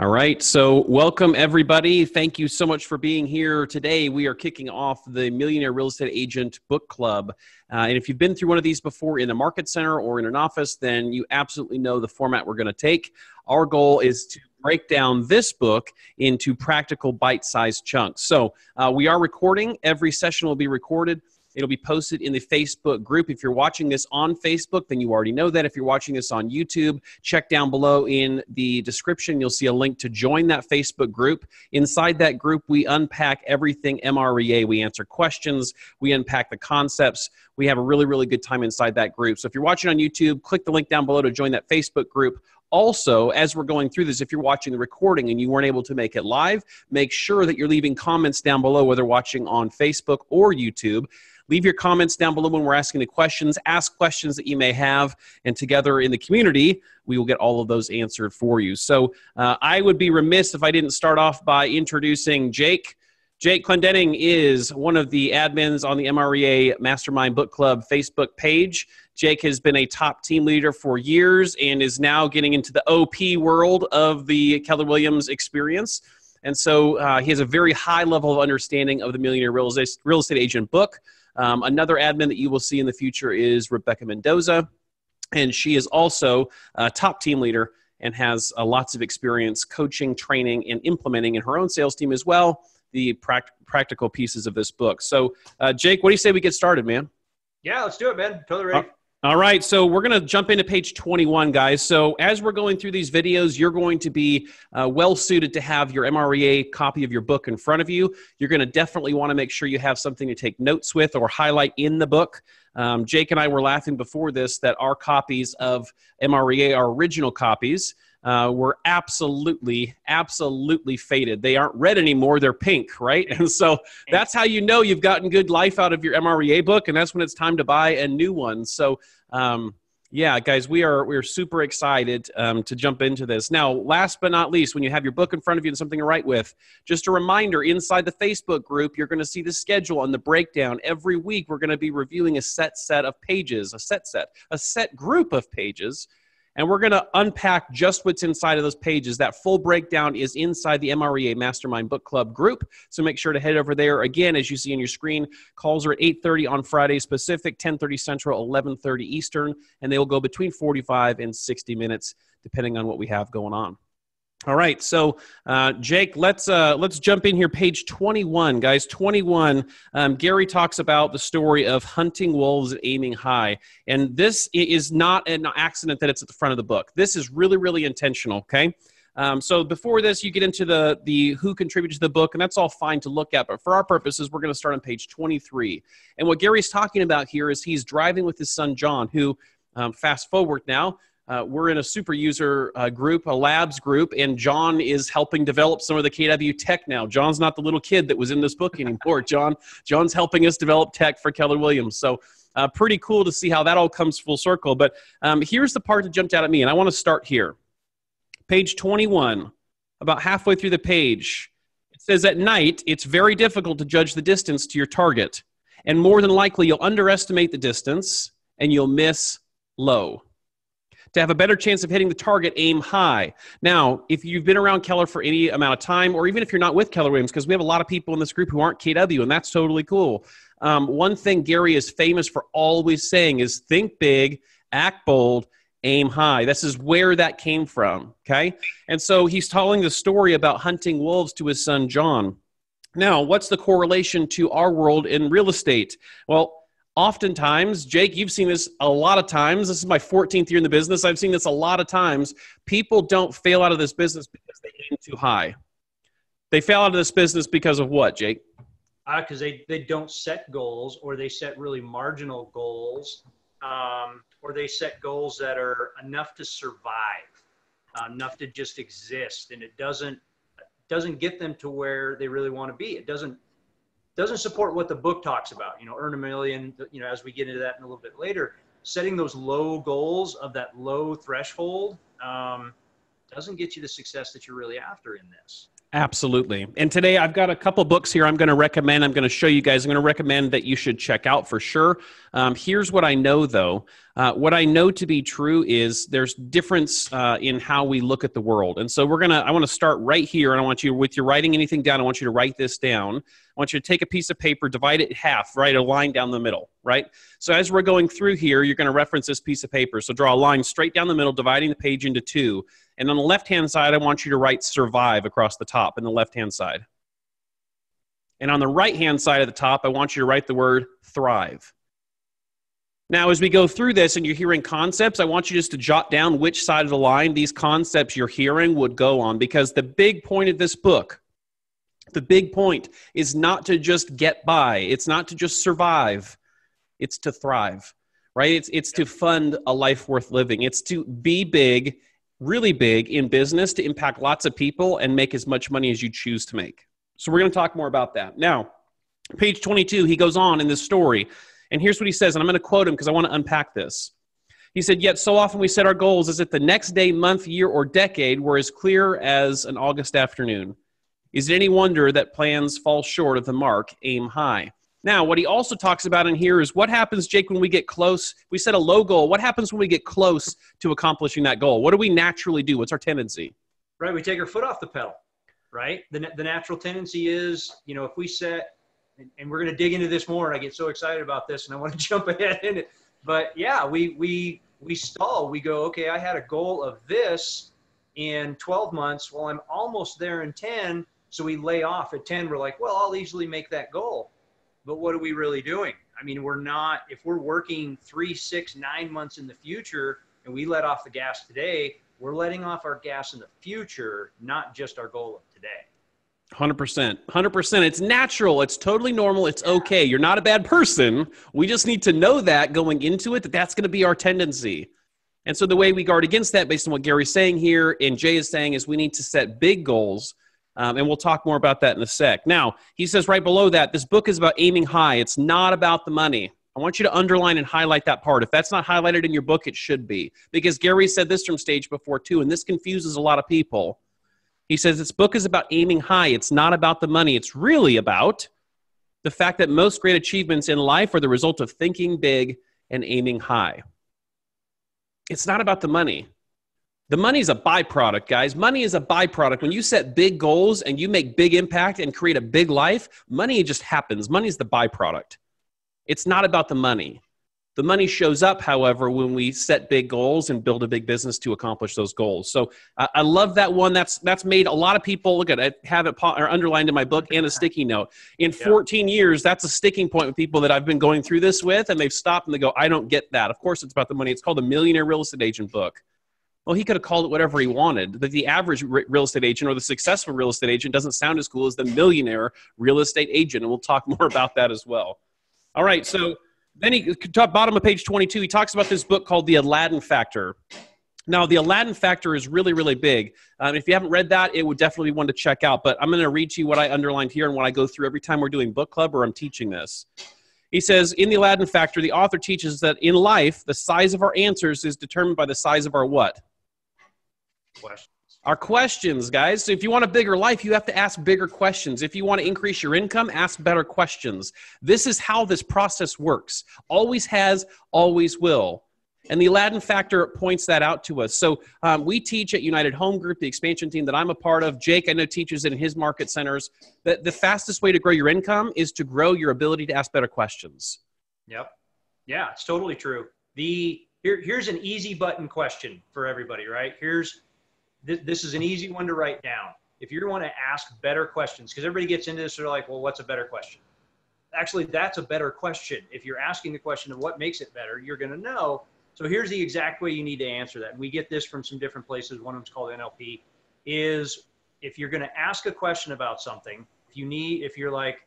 All right, so welcome everybody. Thank you so much for being here today. We are kicking off the Millionaire Real Estate Agent Book Club. And if you've been through one of these before in a market center or in an office, then you absolutely know the format we're going to take. Our goal is to break down this book into practical bite-sized chunks. So we are recording. Every session will be recorded. It'll be posted in the Facebook group. If you're watching this on Facebook, then you already know that. If you're watching this on YouTube, check down below in the description. You'll see a link to join that Facebook group. Inside that group, we unpack everything MREA. We answer questions. We unpack the concepts. We have a really, really good time inside that group. So if you're watching on YouTube, click the link down below to join that Facebook group. Also, as we're going through this, if you're watching the recording and you weren't able to make it live, make sure that you're leaving comments down below, whether watching on Facebook or YouTube. Leave your comments down below when we're asking the questions. Ask questions that you may have, and together in the community, we will get all of those answered for you. So I would be remiss if I didn't start off by introducing Jake. Jake Clendenning is one of the admins on the MREA Mastermind Book Club Facebook page. Jake has been a top team leader for years and is now getting into the OP world of the Keller Williams experience. And so he has a very high level of understanding of the Millionaire Real Estate Agent book. Another admin that you will see in the future is Rebecca Mendoza, and she is also a top team leader and has lots of experience coaching, training, and implementing in her own sales team as well the practical pieces of this book. So, Jake, what do you say we get started, man? Yeah, let's do it, man. Totally ready. All right, so we're going to jump into page 21, guys. So as we're going through these videos, you're going to be well-suited to have your MREA copy of your book in front of you. You're going to definitely want to make sure you have something to take notes with or highlight in the book. Jake and I were laughing before this that our copies of MREA, our original copies, were absolutely faded. They aren't red anymore. They're pink, right? And so that's how you know you've gotten good life out of your MREA book, and that's when it's time to buy a new one. So, yeah, guys, we're super excited to jump into this. Now, last but not least, when you have your book in front of you and something to write with, just a reminder, inside the Facebook group, you're going to see the schedule and the breakdown. Every week, we're going to be reviewing a set of pages, a set group of pages. And we're going to unpack just what's inside of those pages. That full breakdown is inside the MREA Mastermind Book Club group. So make sure to head over there. Again, as you see on your screen, calls are at 8:30 on Fridays Pacific, 10:30 Central, 11:30 Eastern. And they will go between 45 and 60 minutes, depending on what we have going on. All right, so Jake, let's jump in here. Page 21, guys. 21. Gary talks about the story of hunting wolves and aiming high, and this is not an accident that it's at the front of the book. This is really, really intentional. Okay, so before this, you get into the who contributed to the book, and that's all fine to look at. But for our purposes, we're going to start on page 23. And what Gary's talking about here is he's driving with his son John, who fast forward now. We're in a super user group, a labs group, and John is helping develop some of the KW tech now. John's not the little kid that was in this book anymore. John's helping us develop tech for Keller Williams. So pretty cool to see how that all comes full circle. But here's the part that jumped out at me, and I want to start here. Page 21, about halfway through the page, it says, at night, it's very difficult to judge the distance to your target. And more than likely, you'll underestimate the distance, and you'll miss low. To have a better chance of hitting the target, aim high. Now, if you've been around Keller for any amount of time, or even if you're not with Keller Williams, because we have a lot of people in this group who aren't KW, and that's totally cool. One thing Gary is famous for always saying is think big, act bold, aim high. This is where that came from, okay? And so he's telling the story about hunting wolves to his son, John. Now, what's the correlation to our world in real estate? Well, oftentimes, Jake, you've seen this a lot of times. This is my 14th year in the business. I've seen this a lot of times. People don't fail out of this business because they aim too high. They fail out of this business because of what, Jake? Because they don't set goals, or they set really marginal goals, or they set goals that are enough to survive, enough to just exist, and it doesn't get them to where they really want to be. It doesn't support what the book talks about, earn $1 million, as we get into that in a little bit later. Setting those low goals of that low threshold doesn't get you the success that you're really after in this. Absolutely. And today I've got a couple books here I'm going to recommend. I'm going to show you guys. I'm going to recommend that you should check out for sure. Here's what I know, though. What I know to be true is there's difference in how we look at the world. And so I want to start right here, and I want you, with your writing anything down, I want you to write this down. I want you to take a piece of paper, divide it in half, write a line down the middle, right? So as we're going through here, you're going to reference this piece of paper. So draw a line straight down the middle, dividing the page into two. And on the left-hand side, I want you to write survive across the top in the left-hand side. And on the right-hand side of the top, I want you to write the word thrive. Now, as we go through this and you're hearing concepts, I want you just to jot down which side of the line these concepts you're hearing would go on, because the big point of this book, the big point is not to just get by. It's not to just survive. It's to thrive, right? It's to fund a life worth living. It's to be big, really big in business, to impact lots of people and make as much money as you choose to make. So we're going to talk more about that. Now, page 22, he goes on in this story. And here's what he says, and I'm going to quote him because I want to unpack this. He said, "Yet so often we set our goals as if the next day, month, year, or decade were as clear as an August afternoon. Is it any wonder that plans fall short of the mark? Aim high." Now, what he also talks about in here is what happens, Jake, when we get close. We set a low goal. What happens when we get close to accomplishing that goal? What do we naturally do? What's our tendency? Right, we take our foot off the pedal, right? The natural tendency is, you know, if we set, and we're going to dig into this more, and I get so excited about this and I want to jump ahead in it. But yeah, we stall. We go, okay, I had a goal of this in 12 months. Well, I'm almost there in 10. So we lay off at 10. We're like, well, I'll easily make that goal. But what are we really doing? I mean, we're not, if we're working 3, 6, 9 months in the future and we let off the gas today, we're letting off our gas in the future, not just our goal of today. 100%. 100%. It's natural. It's totally normal. It's okay. You're not a bad person. We just need to know that going into it, that's going to be our tendency. And so the way we guard against that, based on what Gary's saying here and Jay is saying, is we need to set big goals. And we'll talk more about that in a sec. Now, he says right below that, this book is about aiming high. It's not about the money. I want you to underline and highlight that part. If that's not highlighted in your book, it should be. Because Gary said this from stage before too, and this confuses a lot of people. He says this book is about aiming high. It's not about the money. It's really about the fact that most great achievements in life are the result of thinking big and aiming high. It's not about the money. The money is a byproduct, guys. Money is a byproduct. When you set big goals and you make big impact and create a big life, money just happens. Money is the byproduct. It's not about the money. The money shows up, however, when we set big goals and build a big business to accomplish those goals. So I love that one. That's made a lot of people, look at it, have it or underlined in my book and a sticky note. In 14 years, that's a sticking point with people that I've been going through this with, and they've stopped and they go, I don't get that. Of course it's about the money. It's called the Millionaire Real Estate Agent book. Well, he could have called it whatever he wanted, but the average real estate agent or the successful real estate agent doesn't sound as cool as the Millionaire Real Estate Agent, and we'll talk more about that as well. All right, so then he, top bottom of page 22, he talks about this book called The Aladdin Factor. Now, The Aladdin Factor is really, really big. If you haven't read that, it would definitely be one to check out, but I'm going to read to you what I underlined here and what I go through every time we're doing book club or I'm teaching this. He says, in The Aladdin Factor, the author teaches that in life, the size of our answers is determined by the size of our what? Questions. Our questions, guys. So if you want a bigger life, you have to ask bigger questions. If you want to increase your income, ask better questions. This is how this process works. Always has, always will. And the Aladdin Factor points that out to us. So we teach at United Home Group, the expansion team that I'm a part of. Jake, I know, teaches it in his market centers. That the fastest way to grow your income is to grow your ability to ask better questions. Yep. Yeah, it's totally true. Here's an easy button question for everybody, right? This is an easy one to write down. If you want to ask better questions, because everybody gets into this, they're like, well, what's a better question? Actually, that's a better question. If you're asking the question of what makes it better, you're going to know. So here's the exact way you need to answer that. And we get this from some different places. One of them's called NLP, is if you're going to ask a question about something, if you're like,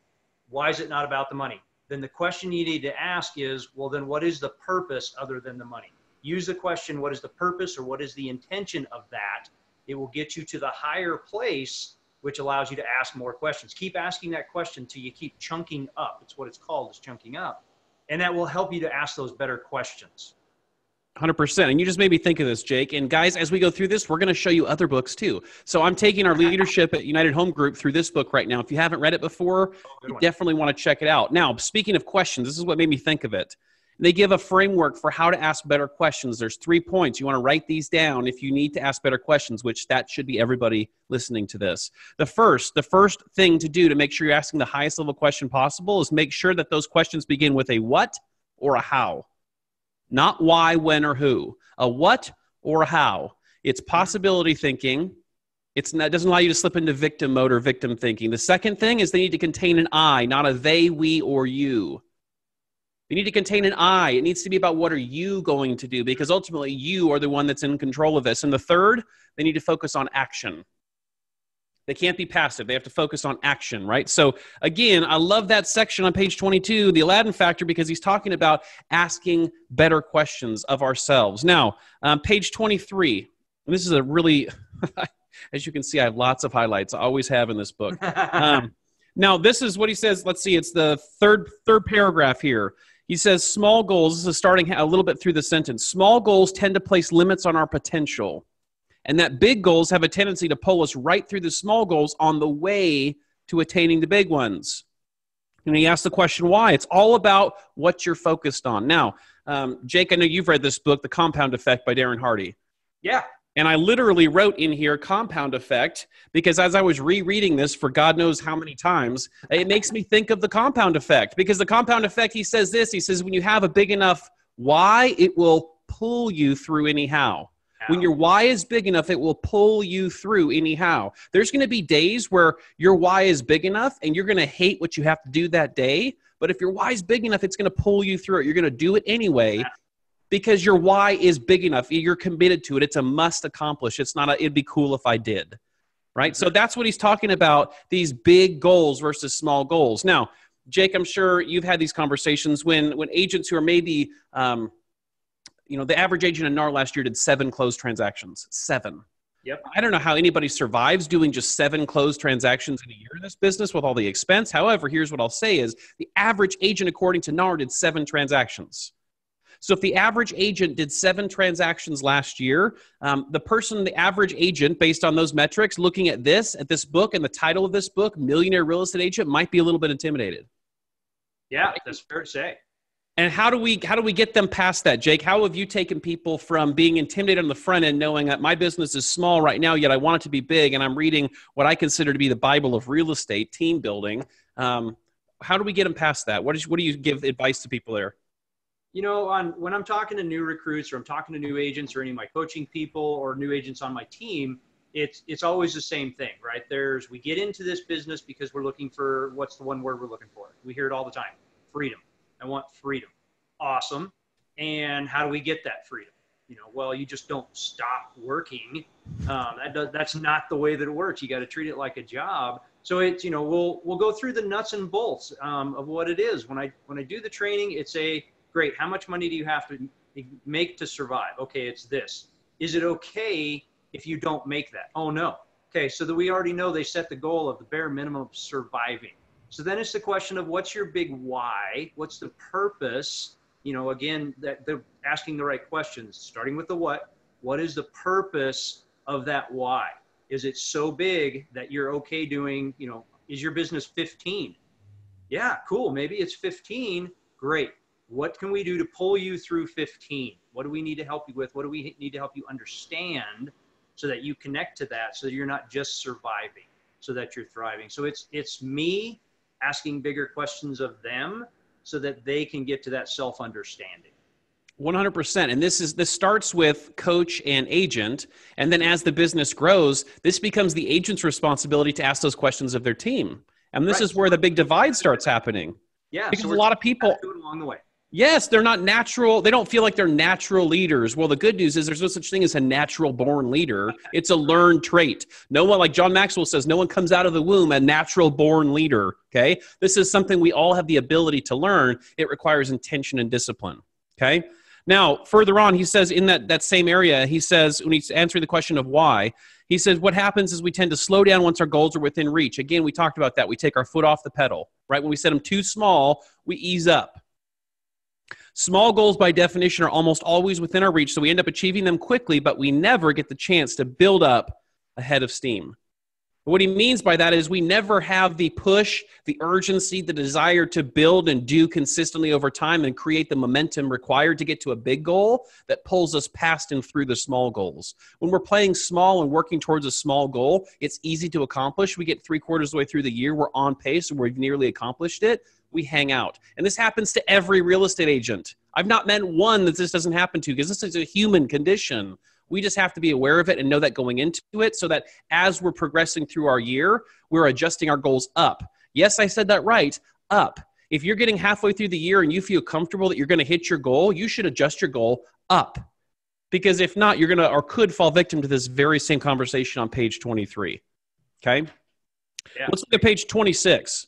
why is it not about the money? Then the question you need to ask is, well, then what is the purpose other than the money? Use the question, what is the purpose or what is the intention of that? It will get you to the higher place, which allows you to ask more questions. Keep asking that question till you keep chunking up. It's what it's called, is chunking up. And that will help you to ask those better questions. 100%. And you just made me think of this, Jake. And guys, as we go through this, we're going to show you other books too. So I'm taking our leadership at United Home Group through this book right now. If you haven't read it before, you definitely want to check it out. Now, speaking of questions, this is what made me think of it. They give a framework for how to ask better questions. There's 3 points. You want to write these down if you need to ask better questions, which that should be everybody listening to this. The first thing to do to make sure you're asking the highest level question possible is make sure that those questions begin with a what or a how. Not why, when, or who. A what or a how. It's possibility thinking. It doesn't allow you to slip into victim mode or victim thinking. The second thing is they need to contain an I, not a they, we, or you. You need to contain an I. It needs to be about what are you going to do, because ultimately you are the one that's in control of this. And the third, they need to focus on action. They can't be passive. They have to focus on action, right? So again, I love that section on page 22, the Aladdin Factor, because he's talking about asking better questions of ourselves. Now, page 23, and this is a really, as you can see, I have lots of highlights. I always have in this book. Now, this is what he says. Let's see. It's the third paragraph here. He says, small goals, this is starting a little bit through the sentence. Small goals tend to place limits on our potential, and that big goals have a tendency to pull us right through the small goals on the way to attaining the big ones. And he asked the question, why? It's all about what you're focused on. Now, Jake, I know you've read this book, The Compound Effect by Darren Hardy. Yeah. And I literally wrote in here compound effect because as I was rereading this for God knows how many times, it makes me think of the compound effect. Because the compound effect, he says this, he says, when you have a big enough why, it will pull you through anyhow. When your why is big enough, it will pull you through anyhow. There's going to be days where your why is big enough and you're going to hate what you have to do that day. But if your why is big enough, it's going to pull you through it. You're going to do it anyway. Because your why is big enough. You're committed to it. It's a must accomplish. It's not it'd be cool if I did, right? So that's what he's talking about, these big goals versus small goals. Now, Jake, I'm sure you've had these conversations when agents who are maybe, the average agent in NAR last year did 7 closed transactions. 7. Yep. I don't know how anybody survives doing just 7 closed transactions in a year in this business with all the expense. However, here's what I'll say is the average agent, according to NAR, did 7 transactions. So if the average agent did 7 transactions last year, the average agent, based on those metrics, looking at this book and the title of this book, Millionaire Real Estate Agent, might be a little bit intimidated. Yeah, that's fair to say. And how do we get them past that, Jake? How have you taken people from being intimidated on the front end, knowing that my business is small right now, yet I want it to be big, and I'm reading what I consider to be the Bible of real estate, team building. How do we get them past that? What do you give advice to people there? You know, when I'm talking to new recruits or I'm talking to new agents or any of my coaching people or new agents on my team, it's always the same thing, right? We get into this business because we're looking for, what's the one word we're looking for? We hear it all the time, freedom. I want freedom. Awesome. And how do we get that freedom? Well, you just don't stop working. That's not the way that it works. You got to treat it like a job. So it's, we'll go through the nuts and bolts of what it is. When I do the training, it's great. How much money do you have to make to survive? Okay, it's this. Is it okay if you don't make that? Oh, no. Okay, so that we already know they set the goal of the bare minimum of surviving. So then it's the question of what's your big why? What's the purpose? Again, that they're asking the right questions, starting with the what. What is the purpose of that why? Is it so big that you're okay doing, is your business 15? Yeah, cool. Maybe it's 15. Great. What can we do to pull you through 15? What do we need to help you with? What do we need to help you understand so that you connect to that, so that you're not just surviving, so that you're thriving? So it's me asking bigger questions of them so that they can get to that self-understanding. 100%. And this starts with coach and agent. And then as the business grows, this becomes the agent's responsibility to ask those questions of their team. And this is where the big divide starts happening. Yeah. Because a lot of people do it along the way. Yes, they're not natural. They don't feel like they're natural leaders. Well, the good news is there's no such thing as a natural born leader. It's a learned trait. No one, like John Maxwell says, no one comes out of the womb a natural born leader, okay? This is something we all have the ability to learn. It requires intention and discipline, okay? Now, further on, he says in that same area, he says, when he's answering the question of why, he says, what happens is we tend to slow down once our goals are within reach. Again, we talked about that. We take our foot off the pedal, right? When we set them too small, we ease up. Small goals, by definition, are almost always within our reach, so we end up achieving them quickly, but we never get the chance to build up a head of steam. What he means by that is we never have the push, the urgency, the desire to build and do consistently over time and create the momentum required to get to a big goal that pulls us past and through the small goals. When we're playing small and working towards a small goal, it's easy to accomplish. We get 3/4 of the way through the year, we're on pace, and we've nearly accomplished it. We hang out. And this happens to every real estate agent. I've not met one that this doesn't happen to, because this is a human condition. We just have to be aware of it and know that going into it, so that as we're progressing through our year, we're adjusting our goals up. Yes, I said that right, up. If you're getting halfway through the year and you feel comfortable that you're going to hit your goal, you should adjust your goal up. Because if not, you're going to, or could fall victim to this very same conversation on page 23. Okay? Yeah. Let's look at page 26.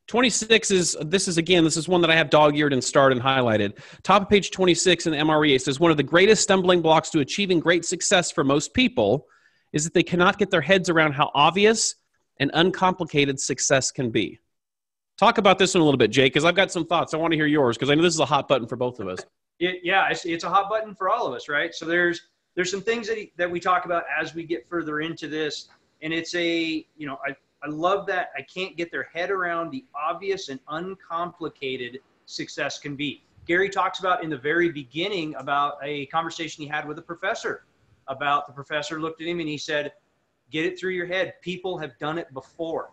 26 is, this is one that I have dog-eared and starred and highlighted. Top of page 26 in the MREA says, one of the greatest stumbling blocks to achieving great success for most people is that they cannot get their heads around how obvious and uncomplicated success can be. Talk about this one a little bit, Jake, because I've got some thoughts. I want to hear yours, because I know this is a hot button for both of us. Yeah, it's a hot button for all of us, right? So there's some things that we talk about as we get further into this, and it's I love that I can't get their head around the obvious and uncomplicated success can be. Gary talks about in the very beginning about a conversation he had with a professor. The professor looked at him and he said, get it through your head. People have done it before.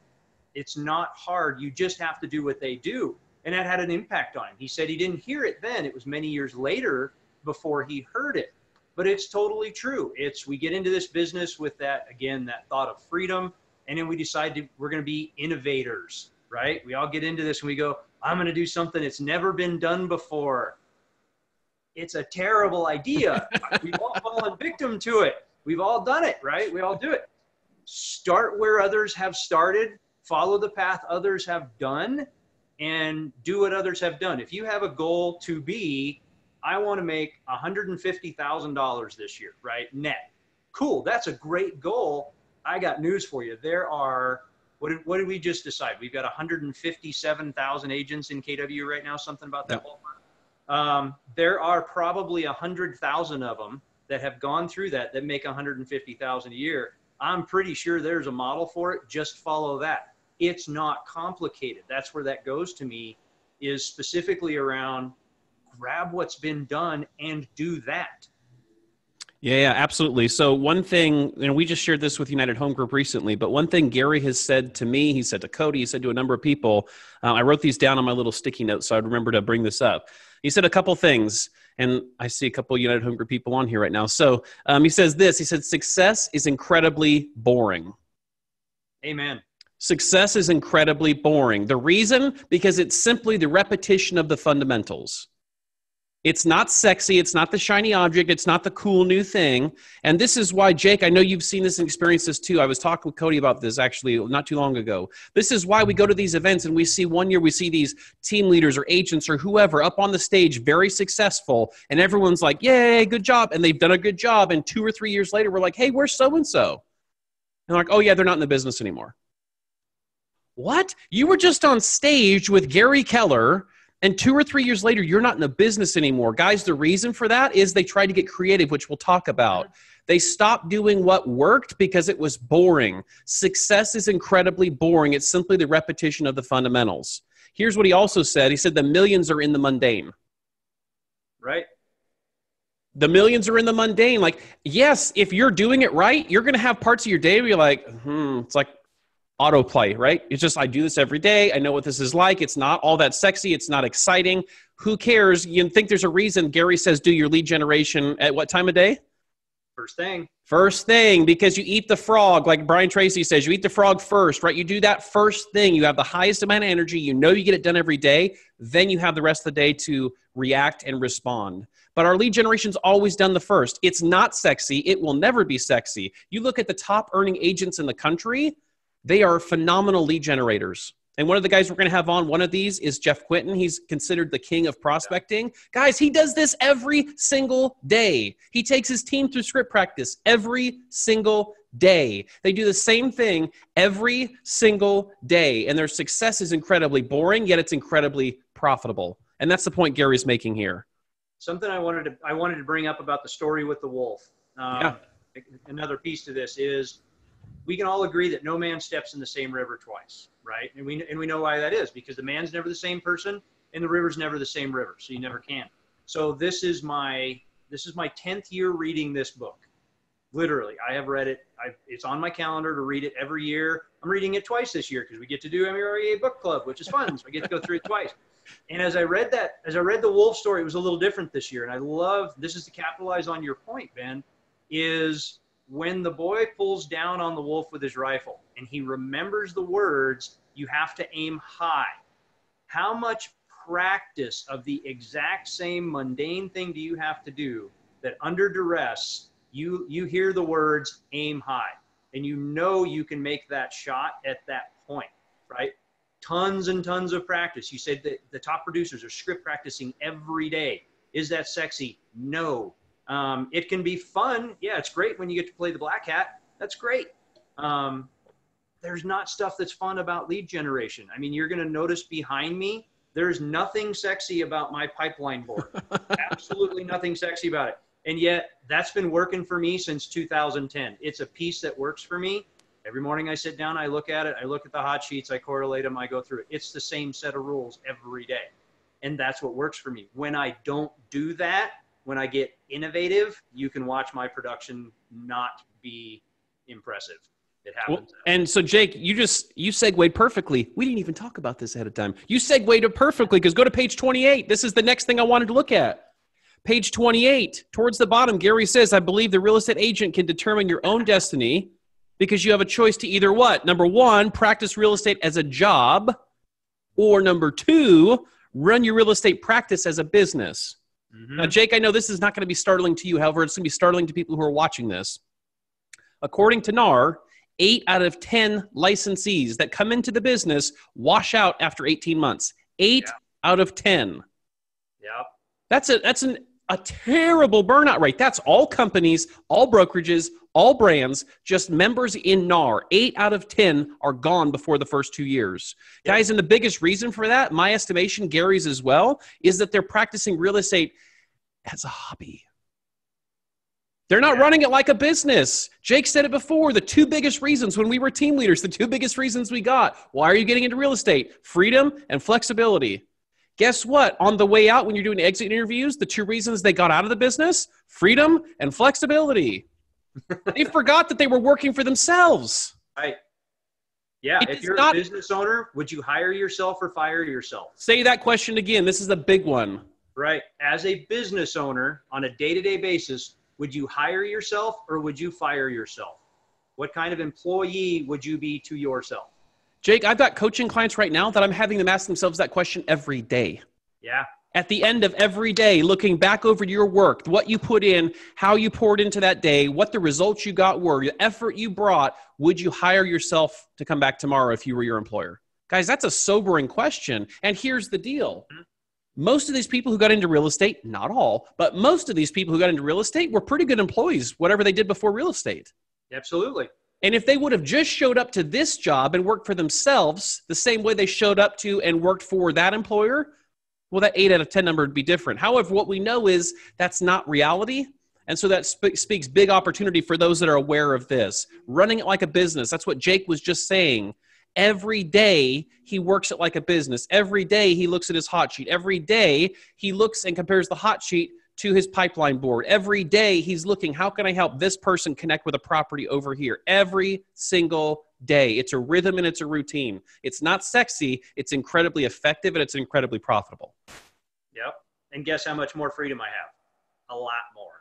It's not hard. You just have to do what they do. And that had an impact on him. He said he didn't hear it then. It was many years later before he heard it. But it's totally true. We get into this business with that thought of freedom. And then we decide we're going to be innovators, right? We all get into this and we go, I'm going to do something that's never been done before. It's a terrible idea. We've all fallen victim to it. We've all done it, right? We all do it. Start where others have started, follow the path others have done, and do what others have done. If you have a goal to be, I want to make $150,000 this year, right? Net. Cool. That's a great goal. I got news for you. There are, what did we just decide? We've got 157,000 agents in KW right now, something about that. Yep. There are probably 100,000 of them that have gone through that make 150,000 a year. I'm pretty sure there's a model for it. Just follow that. It's not complicated. That's where that goes to me, is specifically around grab what's been done and do that. Yeah, absolutely. So one thing, we just shared this with United Home Group recently, but one thing Gary has said to me, he said to Cody, he said to a number of people, I wrote these down on my little sticky notes, so I'd remember to bring this up. He said a couple things, and I see a couple of United Home Group people on here right now. So he says this, he said, success is incredibly boring. Amen. Success is incredibly boring. The reason, because it's simply the repetition of the fundamentals. It's not sexy. It's not the shiny object. It's not the cool new thing. And this is why, Jake, I know you've seen this and experienced this too. I was talking with Cody about this actually not too long ago. This is why we go to these events and we see one year, we see these team leaders or agents or whoever up on the stage, very successful. And everyone's like, yay, good job. And they've done a good job. And 2 or 3 years later, we're like, hey, where's so-and-so? And they're like, oh yeah, they're not in the business anymore. What? You were just on stage with Gary Keller, and 2 or 3 years later, you're not in the business anymore. Guys, the reason for that is they tried to get creative, which we'll talk about. They stopped doing what worked because it was boring. Success is incredibly boring. It's simply the repetition of the fundamentals. Here's what he also said. He said the millions are in the mundane. Right. The millions are in the mundane. Like, yes, if you're doing it right, you're going to have parts of your day where you're like, it's like autoplay, right? It's just, I do this every day. I know what this is like. It's not all that sexy. It's not exciting. Who cares? You think there's a reason Gary says do your lead generation at what time of day? First thing. First thing, because you eat the frog, like Brian Tracy says, you eat the frog first, right? You do that first thing. You have the highest amount of energy. You know you get it done every day. Then you have the rest of the day to react and respond. But our lead generation's always done the first. It's not sexy. It will never be sexy. You look at the top earning agents in the country, they are phenomenal lead generators. And one of the guys we're going to have on one of these is Jeff Quinton. He's considered the king of prospecting. Guys, he does this every single day. He takes his team through script practice every single day. They do the same thing every single day. And their success is incredibly boring, yet it's incredibly profitable. And that's the point Gary's making here. Something I wanted to bring up about the story with the wolf. Another piece to this is, we can all agree that no man steps in the same river twice, right? And we know why that is, because the man's never the same person and the river's never the same river, so you never can. So this is my 10th year reading this book. Literally, I have read it. It's on my calendar to read it every year. I'm reading it twice this year because we get to do MREA book club, which is fun. So I get to go through it twice. And as I read the wolf story, it was a little different this year. And I love, this is to capitalize on your point, Ben, is when the boy pulls down on the wolf with his rifle and he remembers the words, you have to aim high. How much practice of the exact same mundane thing do you have to do that under duress, you hear the words aim high and you know you can make that shot at that point, right? Tons and tons of practice. You said that the top producers are script practicing every day. Is that sexy? No. It can be fun. Yeah, it's great when you get to play the black hat. That's great. There's not stuff that's fun about lead generation. I mean, you're going to notice behind me, there's nothing sexy about my pipeline board. Absolutely nothing sexy about it. And yet that's been working for me since 2010. It's a piece that works for me. Every morning I sit down, I look at it, I look at the hot sheets, I correlate them, I go through it. It's the same set of rules every day. And that's what works for me. When I don't do that, when I get innovative, you can watch my production not be impressive. It happens. Well, and so Jake, you segued perfectly. We didn't even talk about this ahead of time. You segued it perfectly because go to page 28. This is the next thing I wanted to look at. Page 28, towards the bottom, Gary says, I believe the real estate agent can determine your own destiny because you have a choice to either what? Number one, practice real estate as a job, or number two, run your real estate practice as a business. Mm-hmm. Now, Jake, I know this is not going to be startling to you. However, it's going to be startling to people who are watching this. According to NAR, 8 out of 10 licensees that come into the business wash out after 18 months. 8 out of 10. Yeah. That's a terrible burnout rate. That's all companies, all brokerages, all brands, just members in NAR. 8 out of 10 are gone before the first 2 years. Yep. Guys, and the biggest reason for that, my estimation, Gary's as well, is that they're practicing real estate as a hobby. They're not running it like a business. Jake said it before, the 2 biggest reasons when we were team leaders, the 2 biggest reasons we got, why are you getting into real estate? Freedom and flexibility. Guess what? On the way out, when you're doing exit interviews, the 2 reasons they got out of the business, freedom and flexibility. They forgot that they were working for themselves. Right. Yeah. If you're a business owner, would you hire yourself or fire yourself? Say that question again. This is a big one. Right. As a business owner on a day-to-day basis, would you hire yourself or would you fire yourself? What kind of employee would you be to yourself? Jake, I've got coaching clients right now that I'm having them ask themselves that question every day. Yeah. At the end of every day, looking back over your work, what you put in, how you poured into that day, what the results you got were, the effort you brought, would you hire yourself to come back tomorrow if you were your employer? Guys, that's a sobering question. And here's the deal. Most of these people who got into real estate, not all, but most of these people who got into real estate were pretty good employees, whatever they did before real estate. Absolutely. And if they would have just showed up to this job and worked for themselves the same way they showed up to and worked for that employer, well, that 8 out of 10 number would be different. However, what we know is that's not reality. And so that speaks big opportunity for those that are aware of this. Running it like a business. That's what Jake was just saying. Every day he works it like a business. Every day he looks at his hot sheet. Every day he looks and compares the hot sheet to his pipeline board. Every day he's looking, how can I help this person connect with a property over here? Every single day. It's a rhythm and it's a routine. It's not sexy. It's incredibly effective and it's incredibly profitable. Yep. And guess how much more freedom I have? A lot more.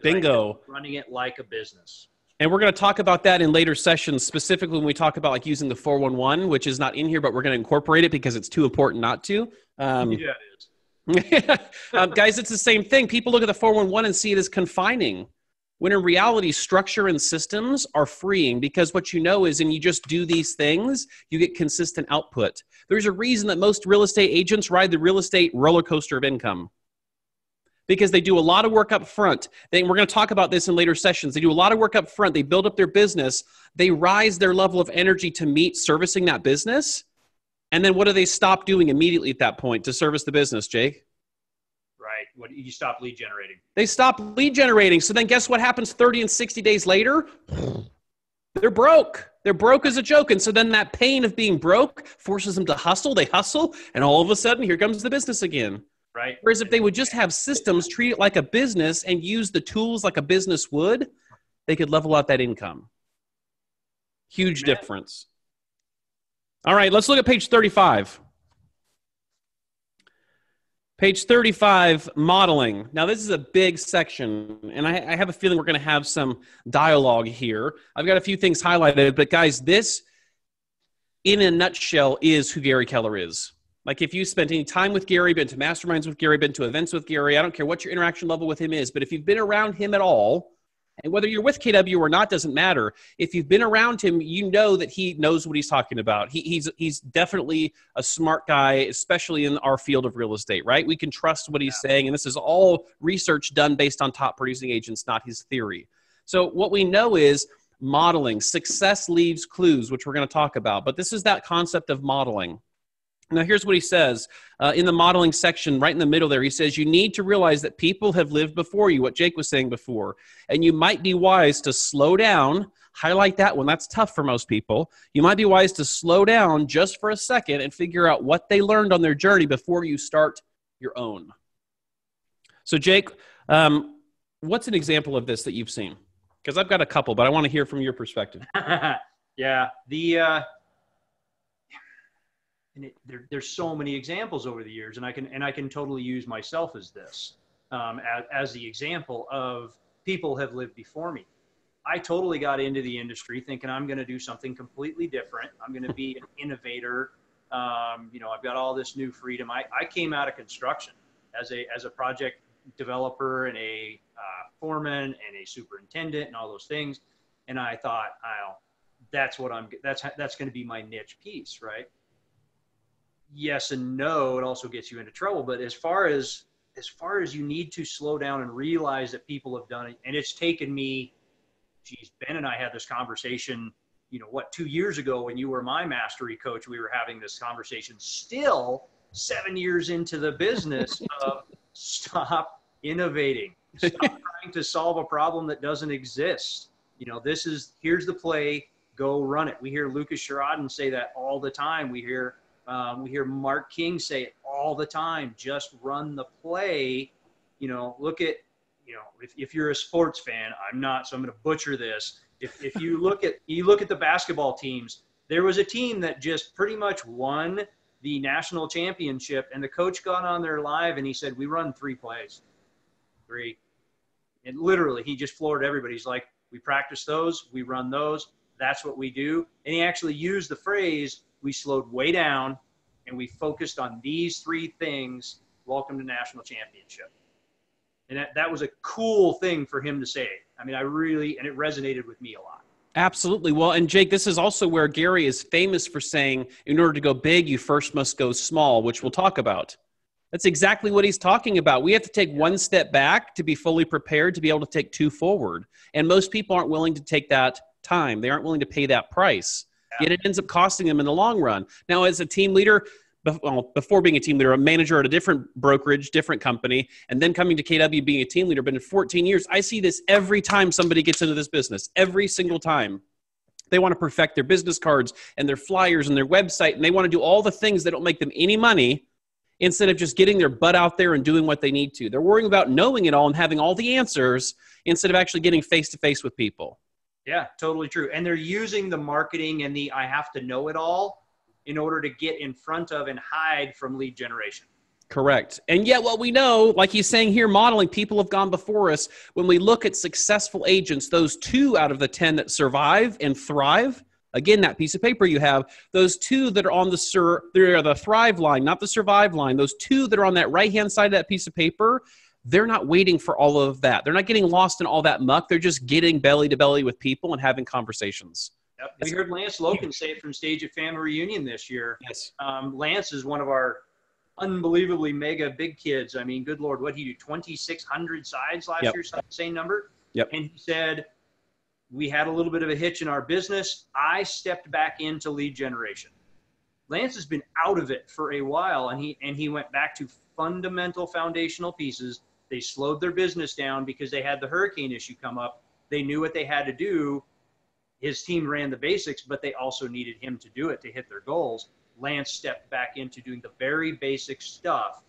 Bingo. Running it like a business. And we're going to talk about that in later sessions, specifically when we talk about like using the 411, which is not in here, but we're going to incorporate it because it's too important not to. Yeah, it is. Guys, it's the same thing. People look at the 411 and see it as confining, when in reality, structure and systems are freeing, because what you know is, and you just do these things, you get consistent output. There's a reason that most real estate agents ride the real estate roller coaster of income, because they do a lot of work up front. We're going to talk about this in later sessions. They do a lot of work up front. They build up their business. They rise their level of energy to meet servicing that business. And then what do they stop doing immediately at that point to service the business, Jake? Right. What, you stop lead generating. They stop lead generating. So then guess what happens 30 and 60 days later? They're broke. They're broke as a joke. And so then that pain of being broke forces them to hustle. They hustle, and all of a sudden, here comes the business again. Right. Whereas if they would just have systems, treat it like a business, and use the tools like a business would, they could level out that income. Huge difference. All right, let's look at page 35. Page 35, modeling. Now, this is a big section, and I have a feeling we're going to have some dialogue here. I've got a few things highlighted, but guys, this, in a nutshell, is who Gary Keller is. Like, if you spent any time with Gary, been to masterminds with Gary, been to events with Gary, I don't care what your interaction level with him is, but if you've been around him at all, and whether you're with KW or not doesn't matter. If you've been around him, you know that he knows what he's talking about. He's definitely a smart guy, especially in our field of real estate, right? We can trust what he's saying, and this is all research done based on top producing agents, not his theory. So what we know is modeling. Success leaves clues, which we're going to talk about. But this is that concept of modeling. Now, here's what he says in the modeling section, right in the middle there. He says, you need to realize that people have lived before you, what Jake was saying before, and you might be wise to slow down. Highlight that one. That's tough for most people. You might be wise to slow down just for a second and figure out what they learned on their journey before you start your own. So, Jake, what's an example of this that you've seen? Because I've got a couple, but I want to hear from your perspective. Yeah, there's so many examples over the years, and I can totally use myself as this, as the example of people have lived before me. I totally got into the industry thinking I'm going to do something completely different. I'm going to be an innovator. I've got all this new freedom. I came out of construction as a project developer and a foreman and a superintendent and all those things, and I thought, that's going to be my niche piece, right? Yes and no, it also gets you into trouble. But as far as you need to slow down and realize that people have done it, and it's taken me, Ben and I had this conversation, 2 years ago when you were my mastery coach, we were having this conversation still 7 years into the business of stop innovating, stop trying to solve a problem that doesn't exist. Here's the play, go run it. We hear Lucas Sherrodden say that all the time. We hear Mark King say it all the time. Just run the play. Look at, if you're a sports fan, I'm not, so I'm going to butcher this. If you look at the basketball teams, there was a team that just pretty much won the national championship, and the coach got on there live and he said, we run 3 plays. 3. And literally, he just floored everybody. He's like, we practice those, we run those, that's what we do. And he actually used the phrase, we slowed way down and we focused on these 3 things. Welcome to national championship. And that was a cool thing for him to say. I mean, and it resonated with me a lot. Absolutely. Well, and Jake, this is also where Gary is famous for saying, in order to go big, you first must go small, which we'll talk about. That's exactly what he's talking about. We have to take 1 step back to be fully prepared to be able to take 2 forward. And most people aren't willing to take that time. They aren't willing to pay that price. Yet it ends up costing them in the long run. Now, as a team leader, before being a team leader, a manager at a different brokerage, different company, and then coming to KW being a team leader, been in 14 years, I see this every time somebody gets into this business, every single time. They want to perfect their business cards and their flyers and their website, and they want to do all the things that don't make them any money instead of just getting their butt out there and doing what they need to. They're worrying about knowing it all and having all the answers instead of actually getting face-to-face with people. Yeah, totally true. And they're using the marketing and the I have to know it all in order to get in front of and hide from lead generation. Correct. And yet what we know, like he's saying here, modeling, people have gone before us. When we look at successful agents, those 2 out of the 10 that survive and thrive, again, that piece of paper you have, those 2 that are on they're the thrive line, not the survive line. Those 2 that are on that right-hand side of that piece of paper, they're not waiting for all of that. They're not getting lost in all that muck. They're just getting belly to belly with people and having conversations. Yep. We heard Lance Loken say it from stage at family reunion this year. Yes. Lance is one of our unbelievably mega big kids. I mean, good Lord, what did he do? 2,600 sides last year, same number. Yep. And he said, we had a little bit of a hitch in our business. I stepped back into lead generation. Lance has been out of it for a while, and he went back to fundamental foundational pieces. They slowed their business down because they had the hurricane issue come up. They knew what they had to do. his team ran the basics, but they also needed him to do it to hit their goals. Lance stepped back into doing the very basic stuff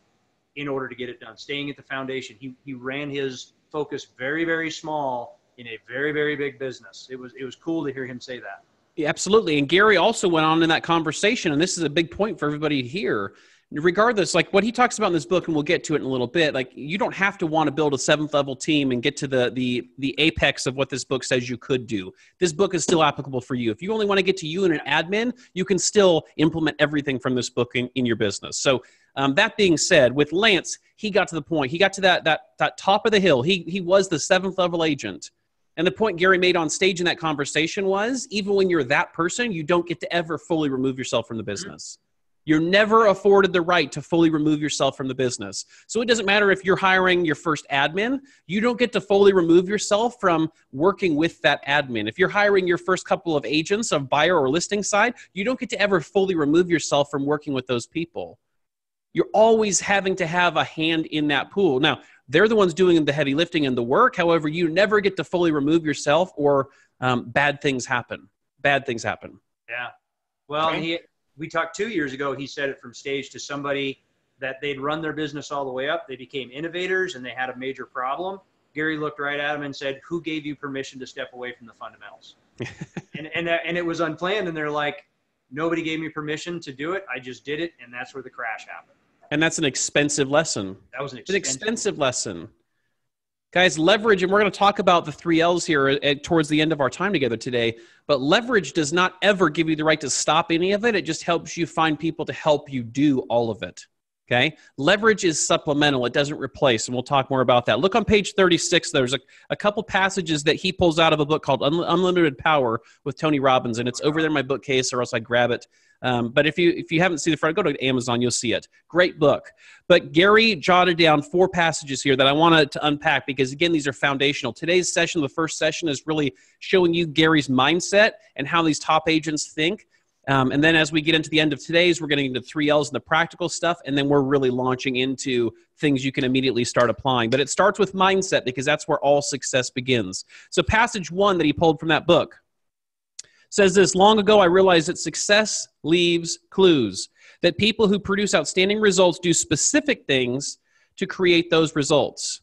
in order to get it done, staying at the foundation. He ran his focus very, very small in a very, very big business. It was cool to hear him say that. Yeah, absolutely. And Gary also went on in that conversation, and this is a big point for everybody here. Regardless, like what he talks about in this book, and we'll get to it in a little bit, like you don't have to want to build a 7th level team and get to the apex of what this book says you could do. This book is still applicable for you. If you only want to get to you and an admin, you can still implement everything from this book in your business. So that being said, with Lance, he got to the point. He got to that top of the hill. He was the 7th level agent. And the point Gary made on stage in that conversation was, even when you're that person, you don't get to ever fully remove yourself from the business. You're never afforded the right to fully remove yourself from the business. So it doesn't matter if you're hiring your first admin, you don't get to fully remove yourself from working with that admin. If you're hiring your first couple of agents of buyer or listing side, you don't get to ever fully remove yourself from working with those people. You're always having to have a hand in that pool. Now, they're the ones doing the heavy lifting and the work. However, you never get to fully remove yourself, or bad things happen. Bad things happen. Yeah. Well, okay. We talked 2 years ago, he said it from stage to somebody that they'd run their business all the way up. They became innovators and they had a major problem. Gary looked right at him and said, "Who gave you permission to step away from the fundamentals?" and it was unplanned. And they're like, "Nobody gave me permission to do it. I just did it." And that's where the crash happened. And that's an expensive lesson. That was an expensive lesson. Guys, leverage, and we're going to talk about the 3 L's here towards the end of our time together today, but leverage does not ever give you the right to stop any of it. It just helps you find people to help you do all of it, okay? Leverage is supplemental. It doesn't replace, and we'll talk more about that. Look on page 36. There's a couple passages that he pulls out of a book called Unlimited Power with Tony Robbins, and it's over there in my bookcase, or else I grab it. But if you haven't seen the front, go to Amazon, you'll see it. Great book. But Gary jotted down 4 passages here that I wanted to unpack because, again, these are foundational. Today's session, the first session, is really showing you Gary's mindset and how these top agents think. And then as we get into the end of today's, we're getting into 3 L's and the practical stuff, and then we're really launching into things you can immediately start applying. But it starts with mindset because that's where all success begins. So passage 1 that he pulled from that book says this: "Long ago, I realized that success leaves clues, that people who produce outstanding results do specific things to create those results."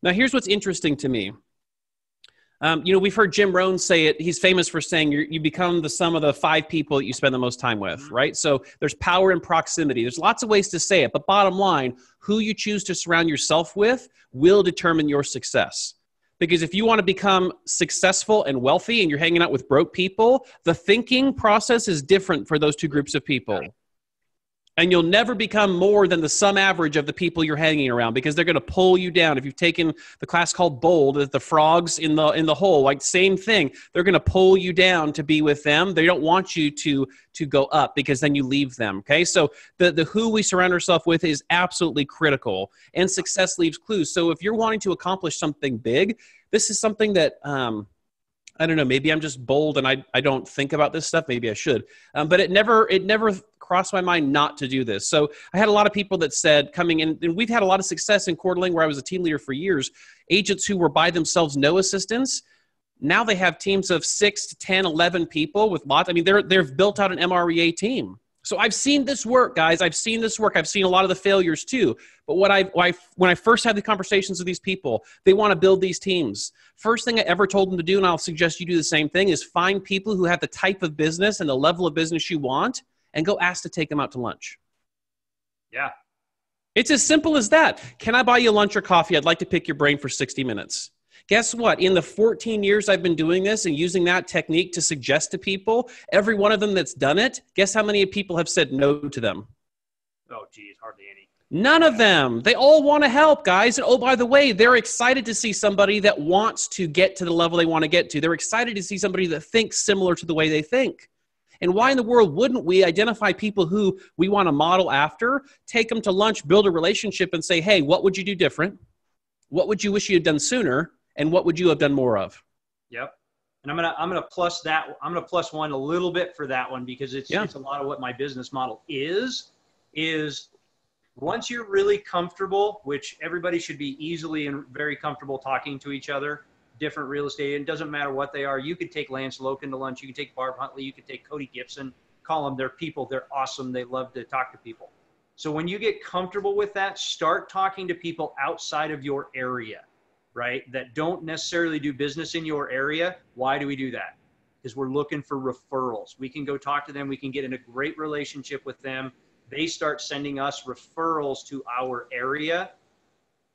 Now, here's what's interesting to me. We've heard Jim Rohn say it. He's famous for saying you become the sum of the 5 people that you spend the most time with, right? So there's power in proximity. There's lots of ways to say it, but bottom line, who you choose to surround yourself with will determine your success. Because if you want to become successful and wealthy and you're hanging out with broke people, the thinking process is different for those 2 groups of people. And you'll never become more than the sum average of the people you're hanging around because they're going to pull you down. If you've taken the class called Bold, the frogs in the hole, like same thing. They're going to pull you down to be with them. They don't want you to go up because then you leave them, okay? So the who we surround ourselves with is absolutely critical, and success leaves clues. So if you're wanting to accomplish something big, this is something that I don't know, maybe I'm just bold and I don't think about this stuff. Maybe I should. But it never crossed my mind not to do this. So I had a lot of people that said coming in, and we've had a lot of success in Coeur d'Alene where I was a team leader for years, agents who were by themselves, no assistants. Now they have teams of 6 to 10, 11 people with lots. I mean, they've built out an MREA team. So I've seen this work, guys. I've seen this work. I've seen a lot of the failures too. But when I first had the conversations with these people, they want to build these teams. First thing I ever told them to do, and I'll suggest you do the same thing, is find people who have the type of business and the level of business you want and go ask to take them out to lunch. Yeah. It's as simple as that. Can I buy you lunch or coffee? I'd like to pick your brain for 60 minutes. Guess what? In the 14 years I've been doing this and using that technique to suggest to people, every one of them that's done it, guess how many people have said no to them? Oh, geez, hardly any. None of them. They all want to help, guys. And oh, by the way, they're excited to see somebody that wants to get to the level they want to get to. They're excited to see somebody that thinks similar to the way they think. And why in the world wouldn't we identify people who we want to model after, take them to lunch, build a relationship, and say, hey, what would you do different? What would you wish you had done sooner? And what would you have done more of? Yep. And I'm gonna plus that. I'm gonna plus one a little bit for that one because it's a lot of what my business model is once you're really comfortable, which everybody should be easily and very comfortable talking to each other, different real estate. It doesn't matter what they are. You could take Lance Loken to lunch. You could take Barb Huntley. You could take Cody Gibson. Call them. They're people. They're awesome. They love to talk to people. So when you get comfortable with that, start talking to people outside of your area, right? That don't necessarily do business in your area. Why do we do that? Because we're looking for referrals. We can go talk to them. We can get in a great relationship with them. They start sending us referrals to our area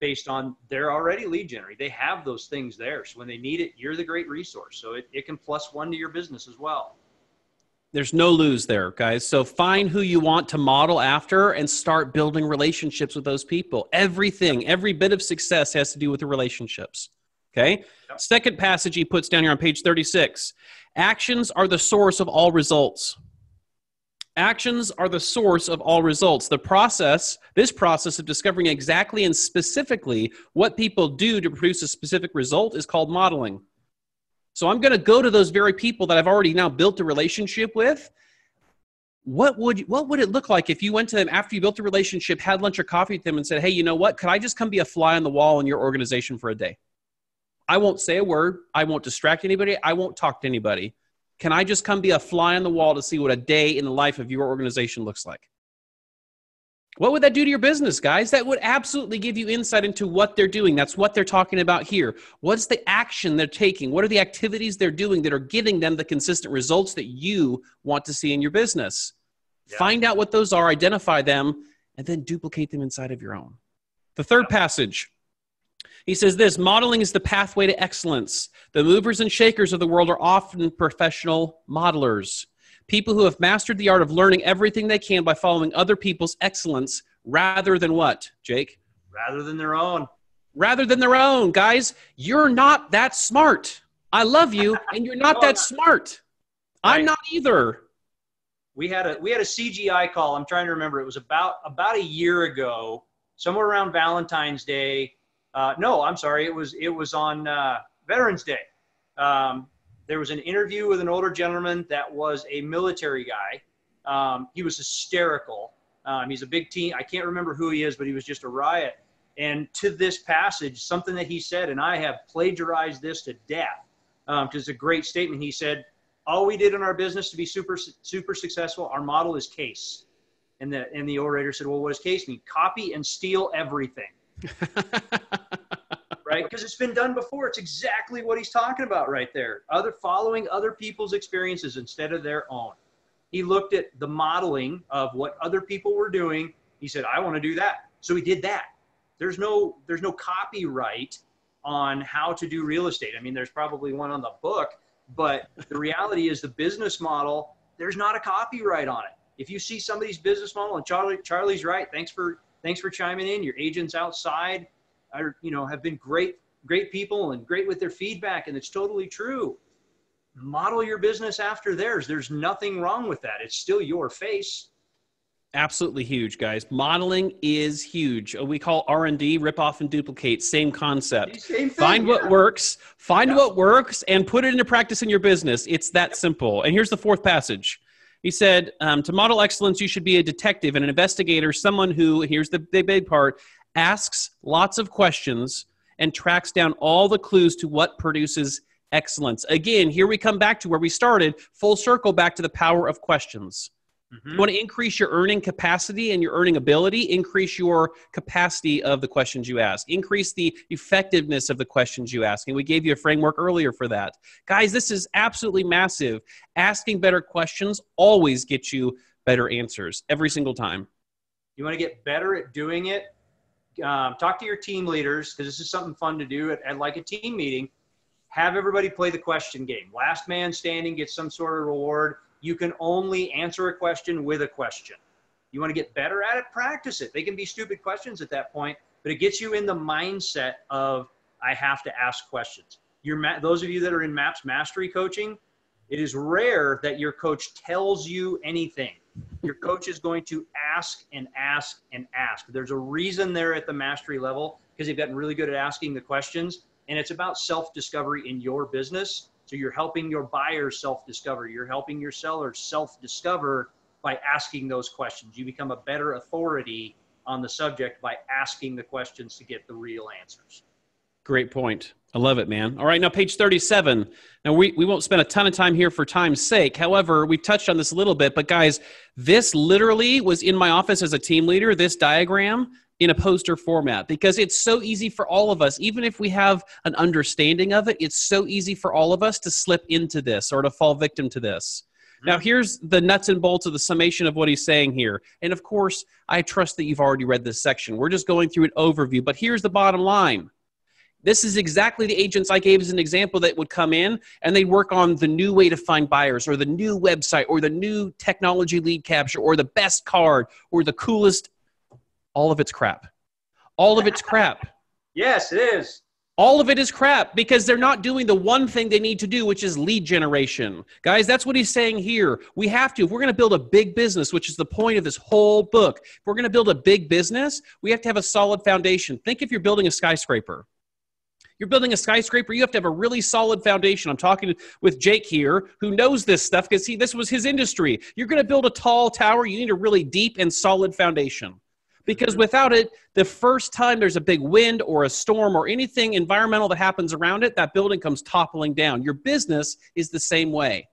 based on they're already lead generating. They have those things there. So when they need it, you're the great resource. So it can +1 to your business as well. There's no lose there, guys. So find who you want to model after and start building relationships with those people. Everything, every bit of success has to do with the relationships. Okay? Yep. Second passage he puts down here on page 36. Actions are the source of all results. Actions are the source of all results. This process of discovering exactly and specifically what people do to produce a specific result is called modeling. So I'm going to go to those very people that I've already now built a relationship with. What would it look like if you went to them after you built a relationship, had lunch or coffee with them and said, hey, you know what? Could I just come be a fly on the wall in your organization for a day? I won't say a word. I won't distract anybody. I won't talk to anybody. Can I just come be a fly on the wall to see what a day in the life of your organization looks like? What would that do to your business, guys? That would absolutely give you insight into what they're doing. That's what they're talking about here. What's the action they're taking? What are the activities they're doing that are giving them the consistent results that you want to see in your business? Yeah. Find out what those are, identify them, and then duplicate them inside of your own. The third passage, he says this: modeling is the pathway to excellence. The movers and shakers of the world are often professional modelers. People who have mastered the art of learning everything they can by following other people's excellence rather than what, Jake? Rather than their own. Rather than their own. Guys, you're not that smart. I love you, and you're not that smart. Right. I'm not either. We had a CGI call. I'm trying to remember. It was about a year ago, somewhere around Valentine's Day. No, I'm sorry. It was on Veterans Day. There was an interview with an older gentleman that was a military guy. He was hysterical. He's a big team. I can't remember who he is, but he was just a riot. And to this passage, something that he said, and I have plagiarized this to death, because it's a great statement. He said, all we did in our business to be super successful, our model is case. And the orator said, well, what does case mean? Copy and steal everything. Right? Because it's been done before. It's exactly what he's talking about right there. Following other people's experiences instead of their own. He looked at the modeling of what other people were doing. He said, I want to do that. So he did that. There's no copyright on how to do real estate. I mean, there's probably one on the book, but the reality is the business model, there's not a copyright on it. If you see somebody's business model, and Charlie's right, thanks for chiming in. Your agents outside have been great people and great with their feedback, and it's totally true. Model your business after theirs. There's nothing wrong with that. It's still your face. Absolutely huge, guys. Modeling is huge. We call R&D, rip off and duplicate. Same concept. Same thing, find what works, what works, and put it into practice in your business. It's that simple. And here's the fourth passage. He said, to model excellence, you should be a detective and an investigator, someone who, here's the big part, asks lots of questions and tracks down all the clues to what produces excellence. Again, here we come back to where we started, full circle back to the power of questions. Mm-hmm. You want to increase your earning capacity and your earning ability, increase your capacity of the questions you ask, increase the effectiveness of the questions you ask. And we gave you a framework earlier for that. Guys, this is absolutely massive. Asking better questions always gets you better answers every single time. You want to get better at doing it? Talk to your team leaders, because this is something fun to do at like a team meeting. Have everybody play the question game. Last man standing gets some sort of reward. You can only answer a question with a question. You want to get better at it? Practice it. They can be stupid questions at that point, but it gets you in the mindset of, I have to ask questions. Those of you that are in MAPS Mastery Coaching, it is rare that your coach tells you anything. Your coach is going to ask and ask and ask. There's a reason they're at the mastery level, because they've gotten really good at asking the questions, and it's about self-discovery in your business. So you're helping your buyers self-discover. You're helping your sellers self-discover by asking those questions. You become a better authority on the subject by asking the questions to get the real answers. Great point. I love it, man. All right, now page 37. Now, we won't spend a ton of time here for time's sake. However, we've touched on this a little bit, but guys, this literally was in my office as a team leader, this diagram in a poster format, because it's so easy for all of us, even if we have an understanding of it, it's so easy for all of us to slip into this or to fall victim to this. Now, here's the nuts and bolts of the summation of what he's saying here. And of course, I trust that you've already read this section. We're just going through an overview, but here's the bottom line. This is exactly the agents I gave as an example that would come in and they'd work on the new way to find buyers or the new website or the new technology lead capture or the best card or the coolest. All of it's crap. All of it's crap. Yes, it is. All of it is crap because they're not doing the one thing they need to do, which is lead generation. Guys, that's what he's saying here. We have to. If we're going to build a big business, which is the point of this whole book, if we're going to build a big business, we have to have a solid foundation. Think if you're building a skyscraper. You're building a skyscraper, you have to have a really solid foundation. I'm talking with Jake here, who knows this stuff because this was his industry. You're going to build a tall tower, you need a really deep and solid foundation. Because without it, the first time there's a big wind or a storm or anything environmental that happens around it, that building comes toppling down. Your business is the same way.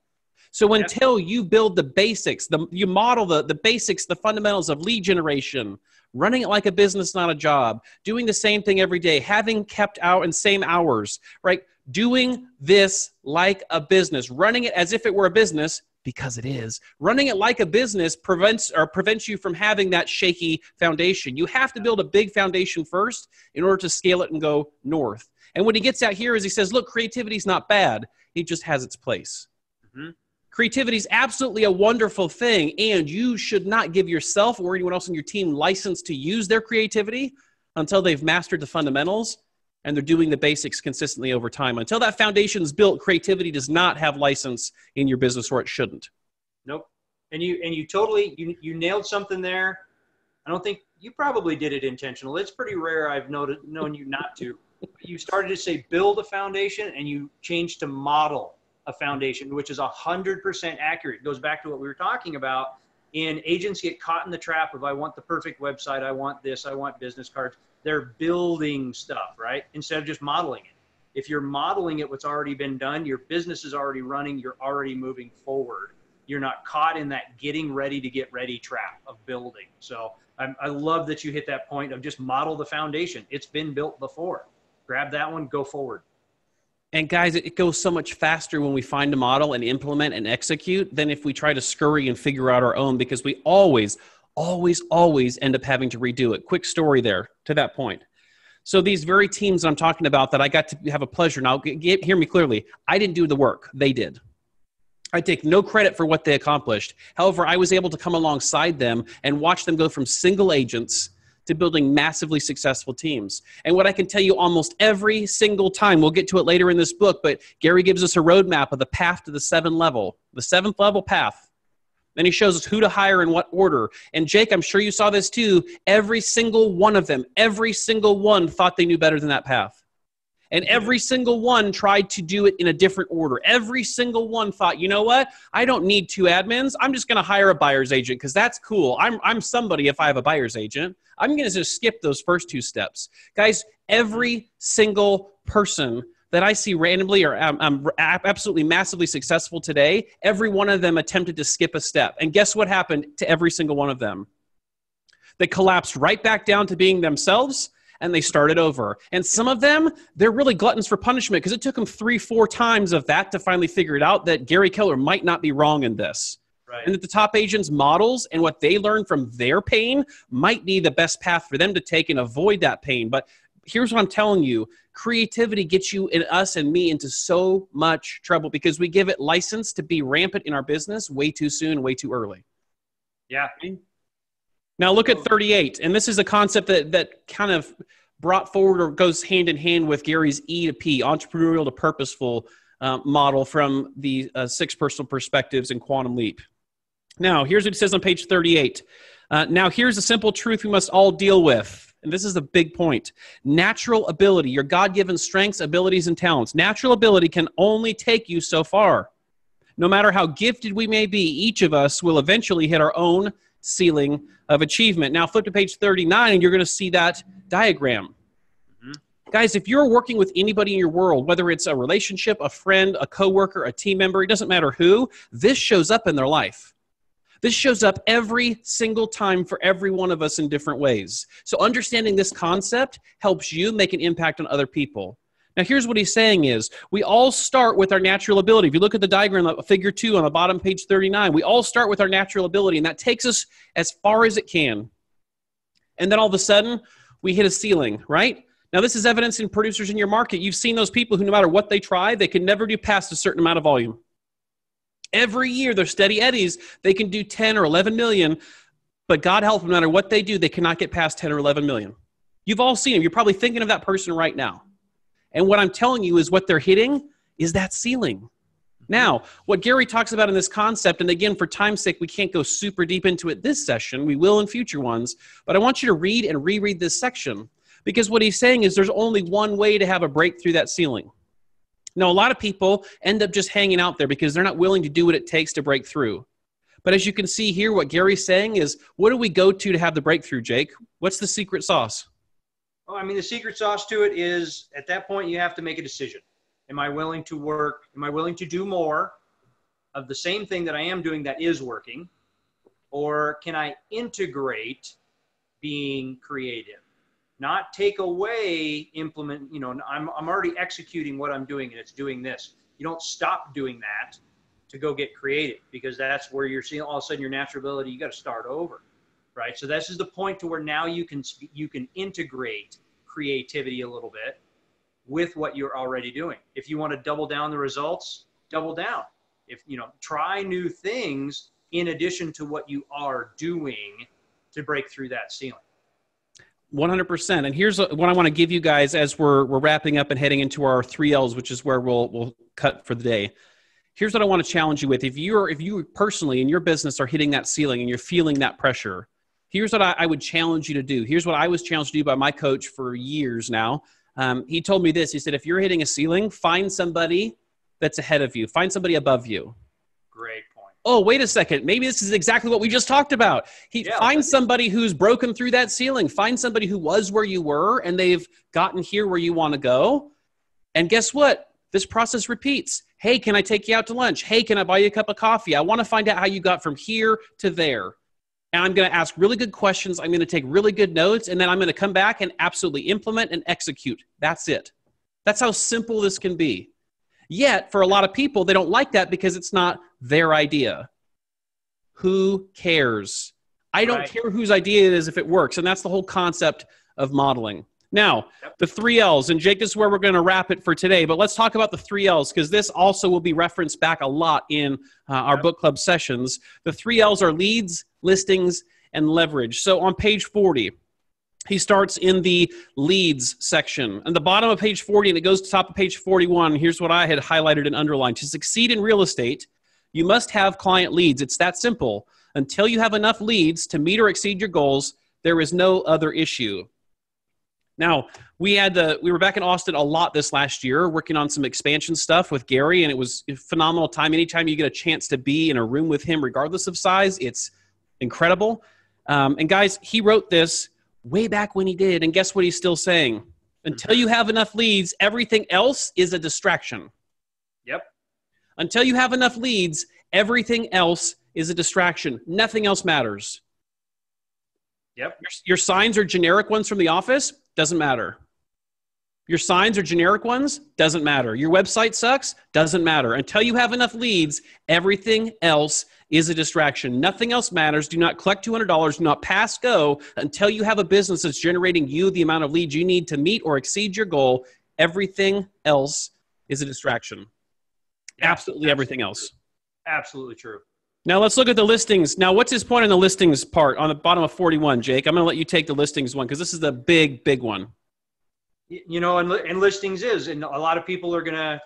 So until you build the basics, you model the basics, the fundamentals of lead generation, running it like a business, not a job, doing the same thing every day, having kept out in same hours, right? Doing this like a business, running it as if it were a business, because it is. Running it like a business prevents you from having that shaky foundation. You have to build a big foundation first in order to scale it and go north. And what he gets at here is he says, look, creativity is not bad. It just has its place. Mm-hmm. Creativity is absolutely a wonderful thing, and you should not give yourself or anyone else on your team license to use their creativity until they've mastered the fundamentals and they're doing the basics consistently over time. Until that foundation is built, creativity does not have license in your business, or it shouldn't. Nope. And you totally nailed something there. I don't think you probably did it intentional. It's pretty rare I've known you not to. You started to say build a foundation, and you changed to model a foundation, which is 100% accurate. It goes back to what we were talking about. And agents get caught in the trap of, I want the perfect website, I want this, I want business cards. They're building stuff, right? Instead of just modeling it. If you're modeling it, what's already been done, your business is already running, you're already moving forward. You're not caught in that getting ready to get ready trap of building. So I love that you hit that point of just model the foundation. It's been built before. Grab that one, go forward. And guys, it goes so much faster when we find a model and implement and execute than if we try to scurry and figure out our own, because we always end up having to redo it. Quick story there to that point. So these very teams I'm talking about that I got to have a pleasure. Now, hear me clearly. I didn't do the work. They did. I take no credit for what they accomplished. However, I was able to come alongside them and watch them go from single agents to building massively successful teams. And what I can tell you almost every single time, we'll get to it later in this book, but Gary gives us a roadmap of the path to the seventh level path. Then he shows us who to hire in what order. And Jake, I'm sure you saw this too. Every single one of them, every single one thought they knew better than that path. And every single one tried to do it in a different order. Every single one thought, you know what? I don't need 2 admins. I'm just going to hire a buyer's agent because that's cool. I'm somebody if I have a buyer's agent. I'm going to just skip those first 2 steps. Guys, every single person that I see randomly or absolutely massively successful today, every one of them attempted to skip a step. And guess what happened to every single one of them? They collapsed right back down to being themselves, and they started over. And some of them, they're really gluttons for punishment because it took them 3-4 times of that to finally figure it out that Gary Keller might not be wrong in this. Right. And that the top agents' models and what they learned from their pain might be the best path for them to take and avoid that pain. But here's what I'm telling you. Creativity gets you and us and me into so much trouble because we give it license to be rampant in our business way too soon, way too early. Yeah. Now look at 38. And this is a concept that kind of brought forward or goes hand in hand with Gary's E to P, entrepreneurial to purposeful model from the 6 personal perspectives in Quantum Leap. Now, here's what it says on page 38. Now, here's a simple truth we must all deal with. And this is a big point. Natural ability, your God-given strengths, abilities, and talents. Natural ability can only take you so far. No matter how gifted we may be, each of us will eventually hit our own ceiling of achievement. Now, flip to page 39, and you're going to see that diagram. Mm-hmm. Guys, if you're working with anybody in your world, whether it's a relationship, a friend, a coworker, a team member, it doesn't matter who, this shows up in their life. This shows up every single time for every one of us in different ways. So understanding this concept helps you make an impact on other people. Now, here's what he's saying is, we all start with our natural ability. If you look at the diagram, figure 2 on the bottom, page 39, we all start with our natural ability, and that takes us as far as it can. And then all of a sudden, we hit a ceiling, right? Now, this is evidence in producers in your market. You've seen those people who, no matter what they try, they can never do past a certain amount of volume. Every year, they're steady eddies. They can do 10 or 11 million, but God help them, no matter what they do, they cannot get past 10 or 11 million. You've all seen them. You're probably thinking of that person right now. And what I'm telling you is what they're hitting is that ceiling. Now, what Gary talks about in this concept, and again, for time's sake, we can't go super deep into it this session. We will in future ones. But I want you to read and reread this section. Because what he's saying is there's only one way to have a break through that ceiling. Now, a lot of people end up just hanging out there because they're not willing to do what it takes to break through. But as you can see here, what Gary's saying is, what do we go to have the breakthrough, Jake? What's the secret sauce? Oh, I mean, the secret sauce to it is, at that point, you have to make a decision. Am I willing to work? Am I willing to do more of the same thing that I am doing that is working? Or can I integrate being creative? Not take away, implement, you know, I'm already executing what I'm doing and it's doing this. You don't stop doing that to go get creative, because that's where you're seeing all of a sudden your natural ability, you got to start over, right? So this is the point to where now you can integrate creativity a little bit with what you're already doing. If you want to double down the results, double down. If, you know, try new things in addition to what you are doing to break through that ceiling. 100%. And here's what I want to give you guys as we're wrapping up and heading into our 3 L's, which is where we'll cut for the day. Here's what I want to challenge you with. If you personally in your business are hitting that ceiling and you're feeling that pressure, here's what I would challenge you to do. Here's what I was challenged to do by my coach for years now. He told me this. He said, if you're hitting a ceiling, find somebody that's ahead of you. Find somebody above you. Great. Oh, wait a second. Maybe this is exactly what we just talked about. Find somebody who's broken through that ceiling. Find somebody who was where you were and they've gotten here where you want to go. And guess what? This process repeats. Hey, can I take you out to lunch? Hey, can I buy you a cup of coffee? I want to find out how you got from here to there. And I'm going to ask really good questions. I'm going to take really good notes. And then I'm going to come back and absolutely implement and execute. That's it. That's how simple this can be. Yet, for a lot of people, they don't like that because it's not their idea. Who cares? I don't care whose idea it is if it works. And that's the whole concept of modeling. Now, the 3 L's, and Jake, this is where we're going to wrap it for today. But let's talk about the 3 L's because this also will be referenced back a lot in our book club sessions. The 3 L's are leads, listings, and leverage. So on page 40, he starts in the leads section. On the bottom of page 40, and it goes to top of page 41, here's what I had highlighted and underlined. To succeed in real estate, you must have client leads. It's that simple. Until you have enough leads to meet or exceed your goals, there is no other issue. Now, we were back in Austin a lot this last year, working on some expansion stuff with Gary, and it was a phenomenal time. Anytime you get a chance to be in a room with him, regardless of size, it's incredible. And guys, he wrote this way back when he did, and guess what he's still saying? Until you have enough leads, everything else is a distraction. Yep. Until you have enough leads, everything else is a distraction. Nothing else matters. Yep. Your signs are generic ones from the office, doesn't matter. Your signs are generic ones, doesn't matter. Your website sucks, doesn't matter. Until you have enough leads, everything else is a distraction. Nothing else matters. Do not collect $200. Do not pass go until you have a business that's generating you the amount of leads you need to meet or exceed your goal. Everything else is a distraction. Absolutely everything else. Absolutely true. Now let's look at the listings. Now, what's his point on the listings part on the bottom of 41, Jake? I'm going to let you take the listings one because this is the big, big one. You know, and listings is, and a lot of people are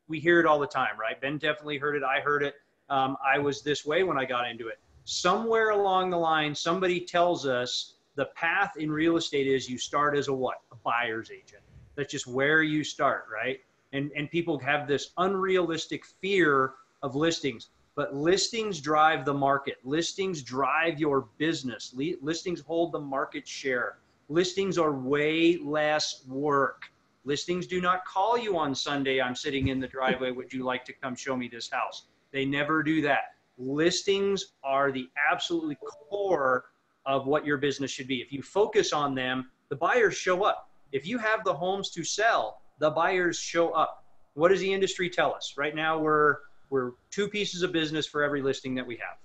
we hear it all the time, right? Ben definitely heard it. I heard it. I was this way when I got into it. Somewhere along the line, somebody tells us the path in real estate is you start as a what? A buyer's agent. That's just where you start, right? And people have this unrealistic fear of listings. But listings drive the market. Listings drive your business. Listings hold the market share. Listings are way less work Listings do not call you on Sunday. I'm sitting in the driveway. Would you like to come show me this house? They never do that. Listings are the absolutely core of what your business should be. If you focus on them, the buyers show up. If you have the homes to sell, the buyers show up. What does the industry tell us? Right now, we're 2 pieces of business for every listing that we have,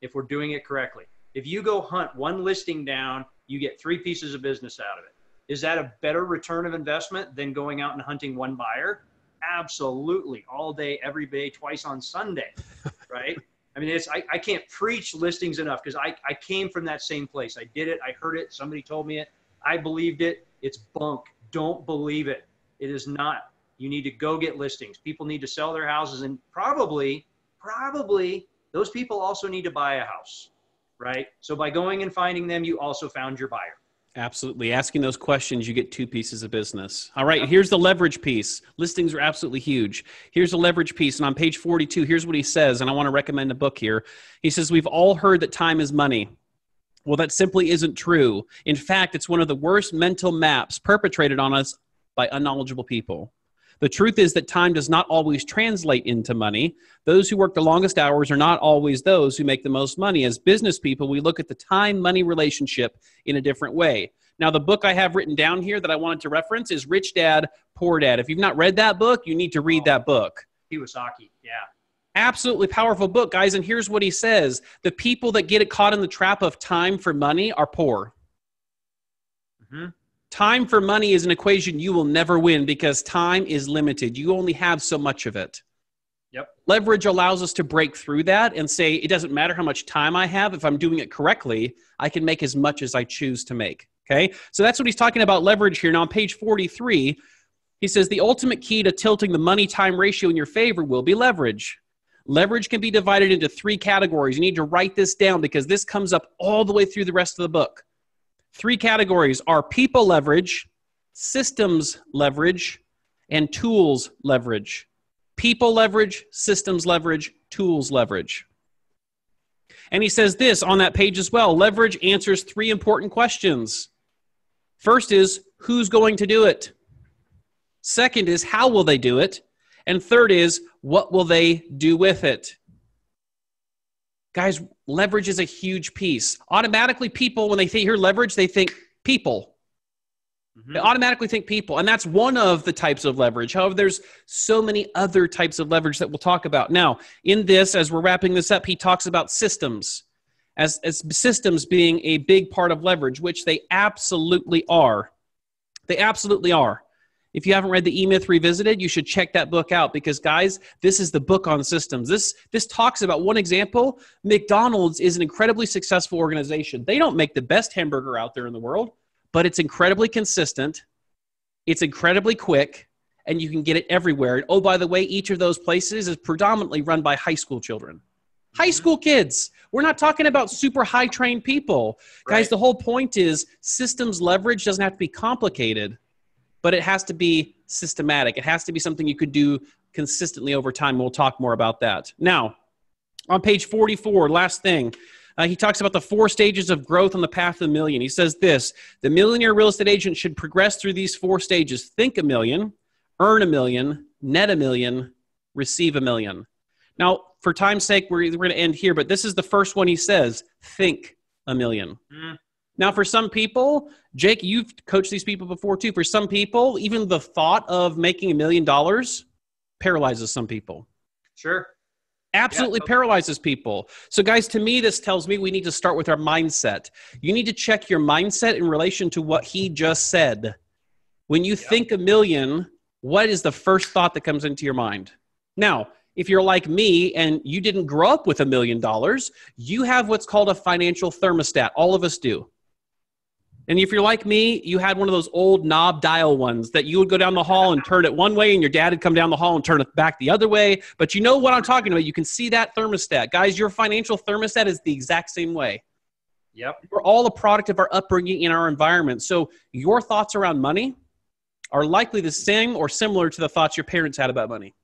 if we're doing it correctly. If you go hunt 1 listing down, you get 3 pieces of business out of it. Is that a better return of investment than going out and hunting 1 buyer? Absolutely. All day, every day, twice on Sunday, right? I mean, I can't preach listings enough because I came from that same place. I did it. I heard it. Somebody told me it. I believed it. It's bunk. Don't believe it. It is not. You need to go get listings. People need to sell their houses, and probably those people also need to buy a house, right? So by going and finding them, you also found your buyer. Absolutely. Asking those questions, you get 2 pieces of business. All right, here's the leverage piece. Listings are absolutely huge. Here's the leverage piece. And on page 42, here's what he says, and I want to recommend a book here. He says, we've all heard that time is money. Well, that simply isn't true. In fact, it's one of the worst mental maps perpetrated on us by unknowledgeable people. The truth is that time does not always translate into money. Those who work the longest hours are not always those who make the most money. As business people, we look at the time-money relationship in a different way. Now, the book I have written down here that I wanted to reference is Rich Dad, Poor Dad. If you've not read that book, you need to read that book. Kiyosaki, yeah. Absolutely powerful book, guys. And here's what he says. The people that get caught in the trap of time for money are poor. Mm-hmm. Time for money is an equation you will never win because time is limited. You only have so much of it. Yep. Leverage allows us to break through that and say, it doesn't matter how much time I have. If I'm doing it correctly, I can make as much as I choose to make. Okay. So that's what he's talking about leverage here. Now on page 43, he says the ultimate key to tilting the money-time ratio in your favor will be leverage. Leverage can be divided into 3 categories. You need to write this down because this comes up all the way through the rest of the book. 3 categories are people leverage, systems leverage, and tools leverage. People leverage, systems leverage, tools leverage. And he says this on that page as well. Leverage answers 3 important questions. First is, who's going to do it? Second is, how will they do it? And third is, what will they do with it? Guys, leverage is a huge piece. Automatically, people, when they hear leverage, they think people. Mm-hmm. They automatically think people. And that's one of the types of leverage. However, there's so many other types of leverage that we'll talk about. Now, in this, as we're wrapping this up, he talks about systems as systems being a big part of leverage, which they absolutely are. They absolutely are. If you haven't read the E-Myth Revisited, you should check that book out because, guys, this is the book on systems. This talks about one example. McDonald's is an incredibly successful organization. They don't make the best hamburger out there in the world, but it's incredibly consistent. It's incredibly quick, and you can get it everywhere. And oh, by the way, each of those places is predominantly run by high school children. High school kids. We're not talking about super high-trained people. Right. Guys, the whole point is systems leverage doesn't have to be complicated, but it has to be systematic. It has to be something you could do consistently over time. We'll talk more about that. Now, on page 44, last thing, he talks about the 4 stages of growth on the path to the million. He says this, the millionaire real estate agent should progress through these 4 stages. Think $1 million, earn $1 million, net $1 million, receive $1 million. Now, for time's sake, we're going to end here, but this is the first one he says, think $1 million. Now, for some people, Jake, you've coached these people before too. For some people, even the thought of making $1 million paralyzes some people. Sure. Absolutely paralyzes people. So guys, to me, this tells me we need to start with our mindset. You need to check your mindset in relation to what he just said. When you think $1 million, what is the first thought that comes into your mind? Now, if you're like me and you didn't grow up with $1 million, you have what's called a financial thermostat. All of us do. And if you're like me, you had one of those old knob dial ones that you would go down the hall and turn it one way and your dad would come down the hall and turn it back the other way. But you know what I'm talking about. You can see that thermostat. Guys, your financial thermostat is the exact same way. Yep. We're all a product of our upbringing in our environment. So your thoughts around money are likely the same or similar to the thoughts your parents had about money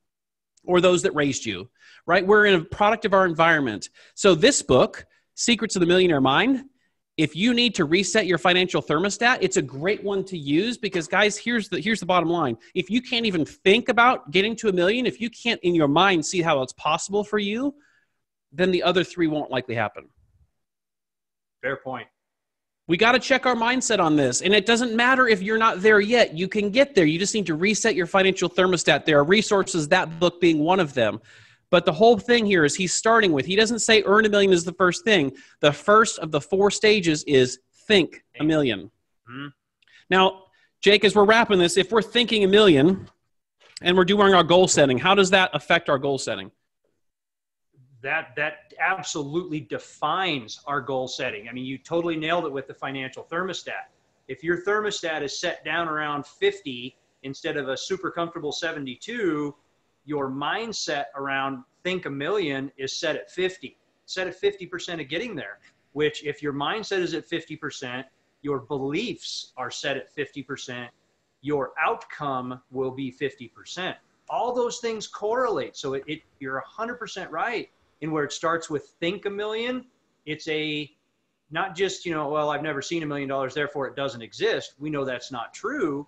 or those that raised you, right? We're in a product of our environment. So this book, Secrets of the Millionaire Mind, if you need to reset your financial thermostat, it's a great one to use because, guys, here's the bottom line. If you can't even think about getting to $1 million, if you can't in your mind see how it's possible for you, then the other three won't likely happen. Fair point. We got to check our mindset on this. And it doesn't matter if you're not there yet. You can get there. You just need to reset your financial thermostat. There are resources, that book being one of them. But the whole thing here is he's starting with, he doesn't say earn $1 million is the first thing. The first of the 4 stages is think $1 million. Mm-hmm. Now, Jake, as we're wrapping this, if we're thinking $1 million and we're doing our goal setting, how does that affect our goal setting? That absolutely defines our goal setting. I mean, you totally nailed it with the financial thermostat. If your thermostat is set down around 50 instead of a super comfortable 72, your mindset around think $1 million is set at 50. Set at 50% of getting there, which if your mindset is at 50%, your beliefs are set at 50%, your outcome will be 50%. All those things correlate. So you're 100% right. In where it starts with think $1 million, it's not just, well, I've never seen $1 million, therefore it doesn't exist. We know that's not true.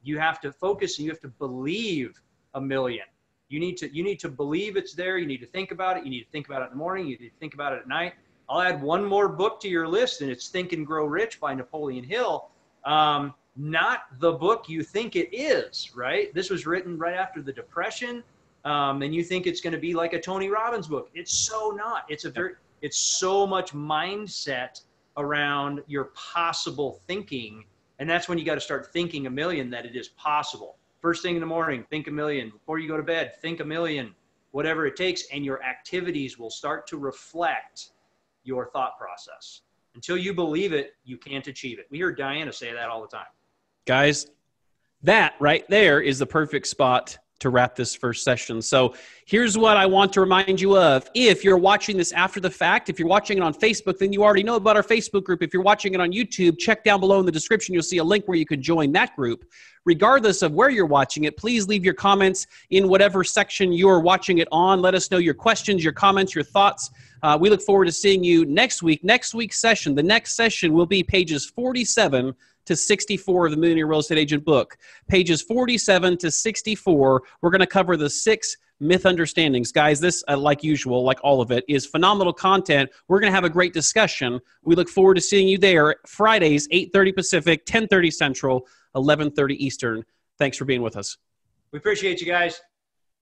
You have to focus and you have to believe $1 million. You need to believe it's there. You need to think about it. You need to think about it in the morning. You need to think about it at night. I'll add one more book to your list, and it's Think and Grow Rich by Napoleon Hill. Not the book you think it is, right? This was written right after the Depression. And you think it's going to be like a Tony Robbins book. It's so not. It's so much mindset around your possible thinking. And that's when you got to start thinking $1 million, that it is possible. First thing in the morning, think $1 million. Before you go to bed, think $1 million, whatever it takes. And your activities will start to reflect your thought process. Until you believe it, you can't achieve it. We hear Diana say that all the time. Guys, that right there is the perfect spot to wrap this first session. So here's what I want to remind you of. If you're watching this after the fact, if you're watching it on Facebook, then you already know about our Facebook group. If you're watching it on YouTube, check down below in the description. You'll see a link where you can join that group. Regardless of where you're watching it, please leave your comments in whatever section you're watching it on. Let us know your questions, your comments, your thoughts. We look forward to seeing you next week. Next week's session, the next session will be pages 47 to 64 of the Millionaire Real Estate Agent book. Pages 47 to 64, we're going to cover the 6 myth understandings. Guys, this, like usual, like all of it, is phenomenal content. We're going to have a great discussion. We look forward to seeing you there Fridays, 8:30 Pacific, 10:30 Central, 11:30 Eastern. Thanks for being with us. We appreciate you guys.